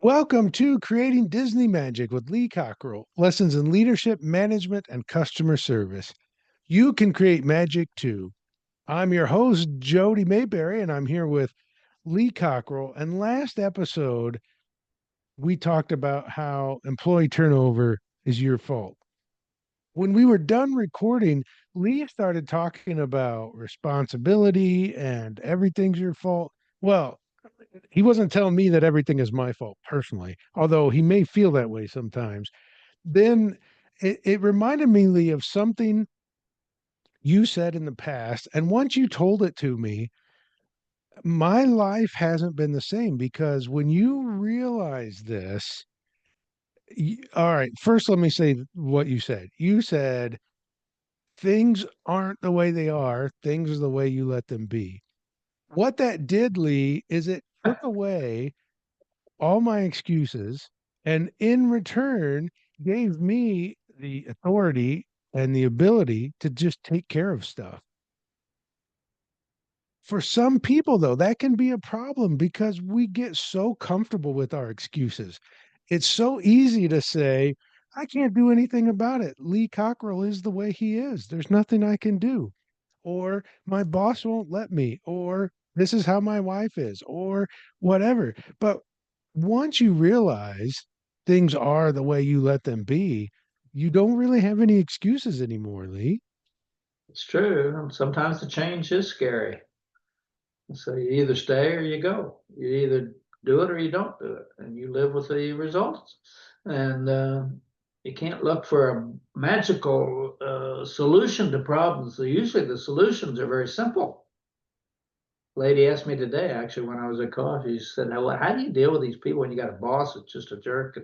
Welcome to Creating Disney Magic with Lee Cockerell. Lessons in leadership, management, and customer service. You can create magic too. I'm your host, Jody Mayberry, and I'm here with Lee Cockerell. And last episode, we talked about how employee turnover is your fault. When we were done recording, Lee started talking about responsibility and everything's your fault. Well, he wasn't telling me that everything is my fault personally, although he may feel that way sometimes. Then it reminded me, Lee, of something you said in the past. And once you told it to me, my life hasn't been the same because when you realize this, all right, first let me say what you said. You said things aren't the way they are, things are the way you let them be. What that did, Lee, is it took away all my excuses and in return gave me the authority and the ability to just take care of stuff. For some people, though, that can be a problem because we get so comfortable with our excuses. It's so easy to say, I can't do anything about it. Lee Cockrell is the way he is. There's nothing I can do. Or my boss won't let me. Or this is how my wife is. Or whatever. But once you realize things are the way you let them be, you don't really have any excuses anymore, Lee. It's true. Sometimes the change is scary. So you either stay or you go. You either do it or you don't do it, and you live with the results. And you can't look for a magical solution to problems. So usually the solutions are very simple. Lady asked me today, actually, when I was at coffee, she said, how do you deal with these people when you got a boss that's just a jerk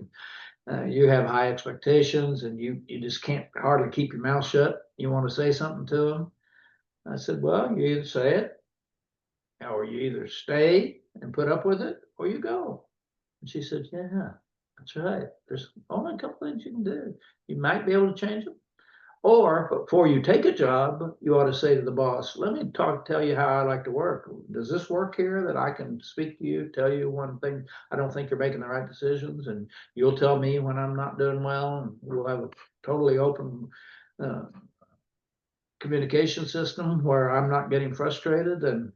and you have high expectations and you just can't hardly keep your mouth shut? You want to say something to them? I said, well, you either say it or you either stay and put up with it or you go. And she said, yeah, that's right. There's only a couple things you can do. You might be able to change them. Or before you take a job, you ought to say to the boss, let me tell you how I like to work. Does this work here that I can speak to you, tell you one thing, I don't think you're making the right decisions, and you'll tell me when I'm not doing well, and we'll have a totally open uh, communication system where I'm not getting frustrated, and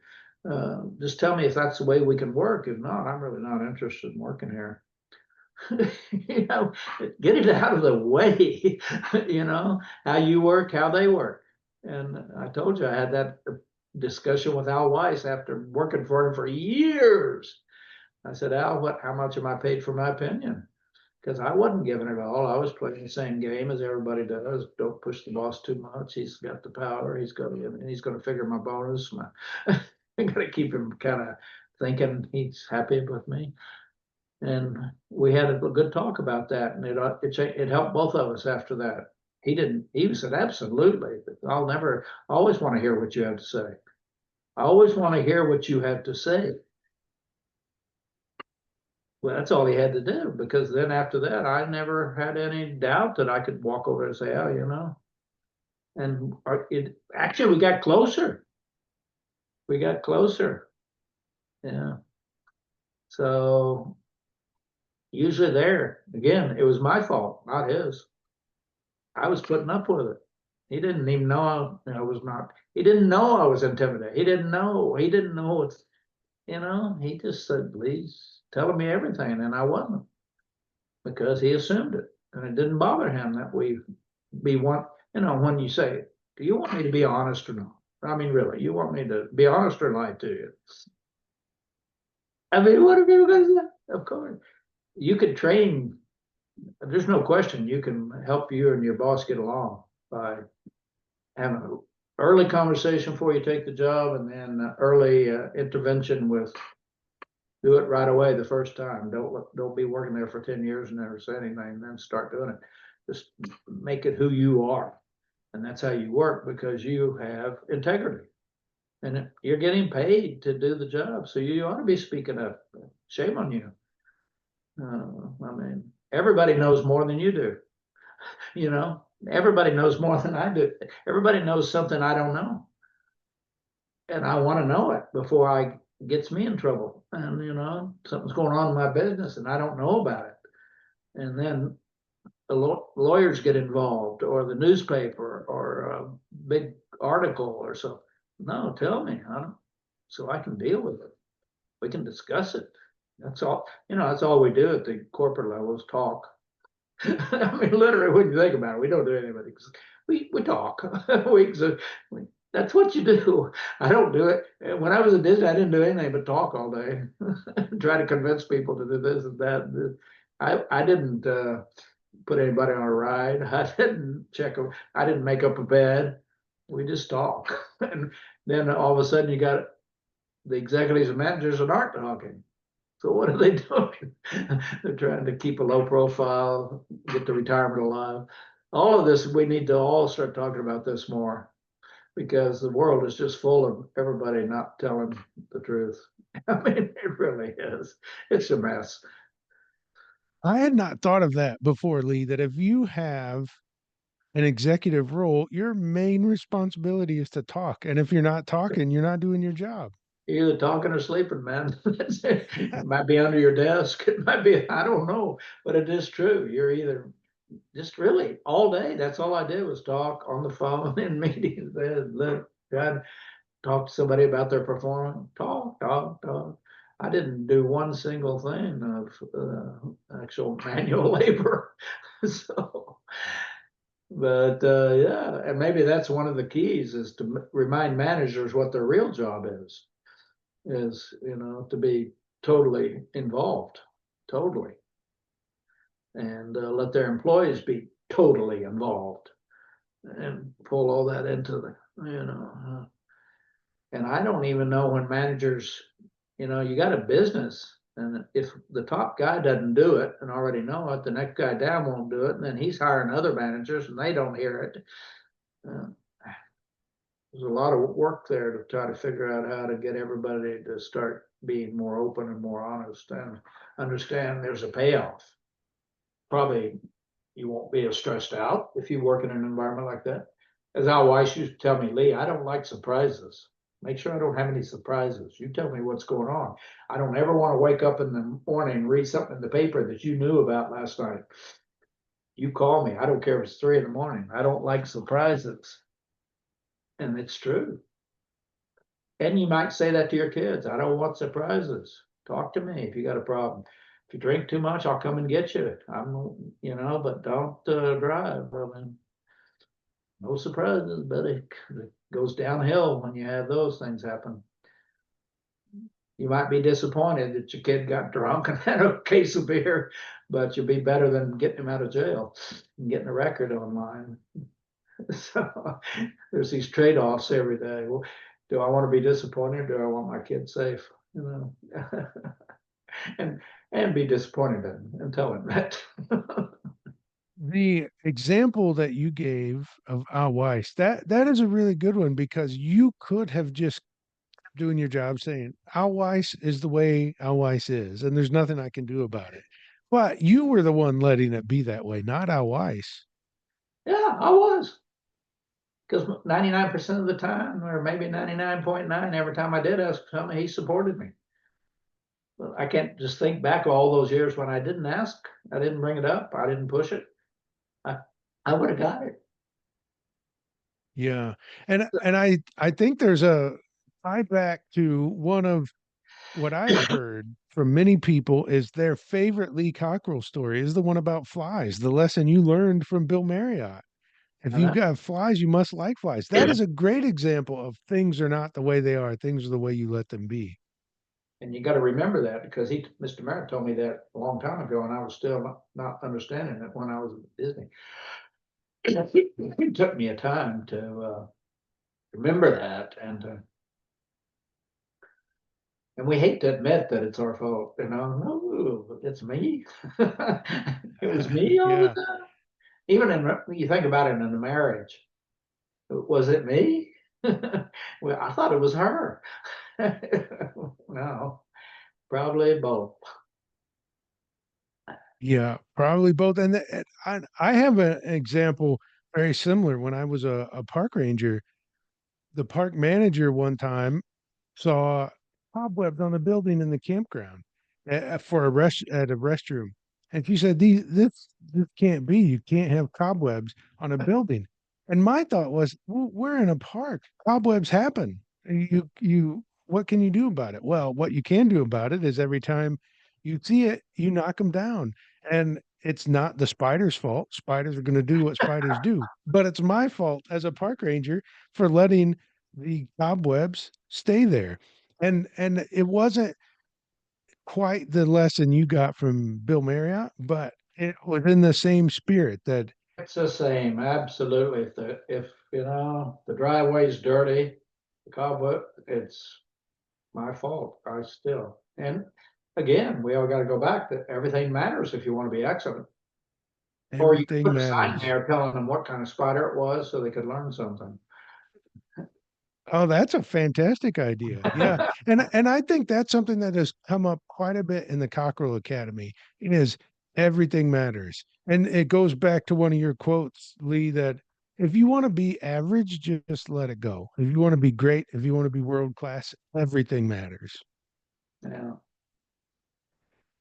just tell me if that's the way we can work. If not, I'm really not interested in working here. You know, get it out of the way. You know, how you work, how they work. And I told you I had that discussion with Al Weiss after working for him for years. I said, Al, how much am I paid for my opinion? Because I wasn't giving it all. I was playing the same game as everybody does. Don't push the boss too much. He's got the power. He's going to figure my bonus. I got to keep him kind of thinking he's happy with me. And we had a good talk about that, and it helped both of us after that. He didn't. He said, absolutely. I always want to hear what you have to say. I always want to hear what you have to say. Well, that's all he had to do, because then after that, I never had any doubt that I could walk over and say, oh, and actually, we got closer. We got closer. Yeah. So usually there, again, it was my fault, not his. I was putting up with it. He didn't even know I was not, he didn't know I was intimidated. He didn't know it's, he just said, please telling me everything. And I wasn't, because he assumed it. And it didn't bother him that we be one, when you say, do you want me to be honest or not? I mean, really, you want me to be honest or lie to you? I mean, what are people going to say? Of course. You could train, there's no question you can help you and your boss get along by having an early conversation before you take the job, and then early intervention with do it right away the first time. Don't be working there for 10 years and never say anything, and then start doing it. Just make it who you are, and that's how you work, because you have integrity and you're getting paid to do the job, so you ought to be speaking up. Shame on you. I mean, everybody knows more than you do. Everybody knows more than I do. Everybody knows something I don't know, and I want to know it before I gets me in trouble. And, something's going on in my business and I don't know about it. And then the lawyers get involved or the newspaper or a big article or so. No, tell me, so I can deal with it. We can discuss it. That's all, that's all we do at the corporate level is talk. I mean, literally, when you think about it, we don't do anything but we talk. we, that's what you do. I don't do it. When I was at Disney, I didn't do anything but talk all day, try to convince people to do this and that. I didn't put anybody on a ride. I didn't I didn't make up a bed. We just talk, and then all of a sudden you got the executives and managers that aren't talking. So what are they doing? They're trying to keep a low profile, get the retirement alive. All of this, we need to all start talking about this more because the world is just full of everybody not telling the truth. I mean, it really is. It's a mess. I had not thought of that before, Lee, that if you have an executive role, your main responsibility is to talk. And if you're not talking, you're not doing your job. You're either talking or sleeping, man. It might be under your desk. It might be, I don't know, but it is true. You're either just really all day. That's all I did was talk on the phone in meetings. Try to talk to somebody about their performance. Talk, talk, talk. I didn't do one single thing of actual manual labor. So, but yeah, and maybe that's one of the keys is to remind managers what their real job is, to be totally involved, totally, and let their employees be totally involved and pull all that into and I don't even know when managers, you got a business, and if the top guy doesn't do it and already know it, the next guy down won't do it, and then he's hiring other managers and they don't hear it. Uh, there's a lot of work there to try to figure out how to get everybody to start being more open and more honest and understand there's a payoff. Probably you won't be as stressed out if you work in an environment like that. As Al Weiss used to tell me, Lee, I don't like surprises. Make sure I don't have any surprises. You tell me what's going on. I don't ever want to wake up in the morning and read something in the paper that you knew about last night. You call me. I don't care if it's 3 in the morning. I don't like surprises. And it's true. And you might say that to your kids. I don't want surprises. Talk to me if you got a problem. If you drink too much, I'll come and get you. But don't drive. I mean, no surprises, buddy. It goes downhill when you have those things happen. You might be disappointed that your kid got drunk and had a case of beer, but you'll be better than getting him out of jail and getting a record online. So there's these trade-offs every day. Well, do I want to be disappointed? Or do I want my kid safe? And be disappointed and tell him that. The example that you gave of Al Weiss, that is a really good one because you could have just doing your job saying Al Weiss is the way Al Weiss is, and there's nothing I can do about it. But you were the one letting it be that way, not Al Weiss. Yeah, I was. Because 99% of the time, or maybe 99.9, every time I did ask something, he supported me. But I can't just think back all those years when I didn't ask, I didn't bring it up, I didn't push it. I, I would have got it. Yeah. And I think there's a tie back to one of what I've heard from many people is their favorite Lee Cockerell story is the one about flies, the lesson you learned from Bill Marriott. If you've got flies, you must like flies. That is a great example of things are not the way they are, things are the way you let them be. And you got to remember that because Mr. Merritt told me that a long time ago, and I was still not understanding it when I was at Disney. It took me a time to remember that, and we hate to admit that it's our fault. No, it's me. It was me all the Yeah. time. Even you think about it in a marriage, was it me? Well, I thought it was her. No, probably both. Yeah, probably both. And I have an example very similar. When I was a park ranger, the park manager one time saw cobwebs on a building in the campground for a rest at a restroom. And she said, this can't be. You can't have cobwebs on a building. And my thought was, well, we're in a park. Cobwebs happen. What can you do about it? Well, what you can do about it is every time you see it, you knock them down. And it's not the spider's fault. Spiders are going to do what spiders do, but it's my fault as a park ranger for letting the cobwebs stay there. And it wasn't quite the lesson you got from Bill Marriott, but it was in the same spirit that It's the same, absolutely. If you know the driveway's dirty, the cobweb, it's my fault. I still and again, we all got to go back that everything matters if you want to be excellent. Or you everything put a sign matters. there telling them what kind of spider it was so they could learn something. Oh, that's a fantastic idea. Yeah. And I think that's something that has come up quite a bit in the Cockerell Academy. It is everything matters. And it goes back to one of your quotes, Lee, that if you want to be average, just let it go. If you want to be great, if you want to be world class, everything matters. Yeah.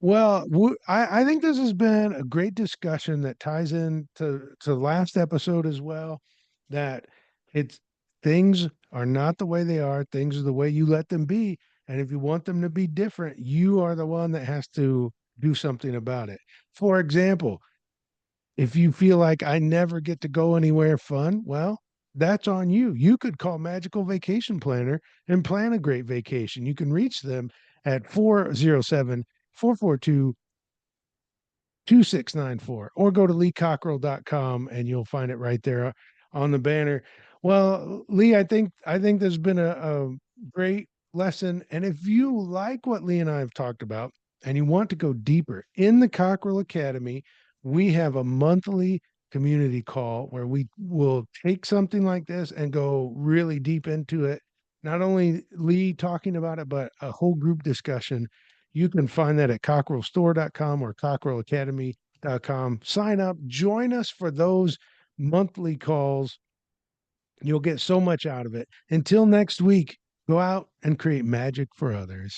Well, I think this has been a great discussion that ties in to last episode as well. That it's things are not the way they are, things are the way you let them be. And if you want them to be different, you are the one that has to do something about it. For example, if you feel like I never get to go anywhere fun, well, that's on you. You could call Magical Vacation Planner and plan a great vacation. You can reach them at 407 442 2694 or go to leecockerell.com and you'll find it right there on the banner. Well, Lee, I think there's been a great lesson. And if you like what Lee and I have talked about and you want to go deeper in the Cockerell Academy, we have a monthly community call where we will take something like this and go really deep into it. Not only Lee talking about it, but a whole group discussion. You can find that at cockerellstore.com or cockerellacademy.com. Sign up, join us for those monthly calls. You'll get so much out of it. Until next week, go out and create magic for others.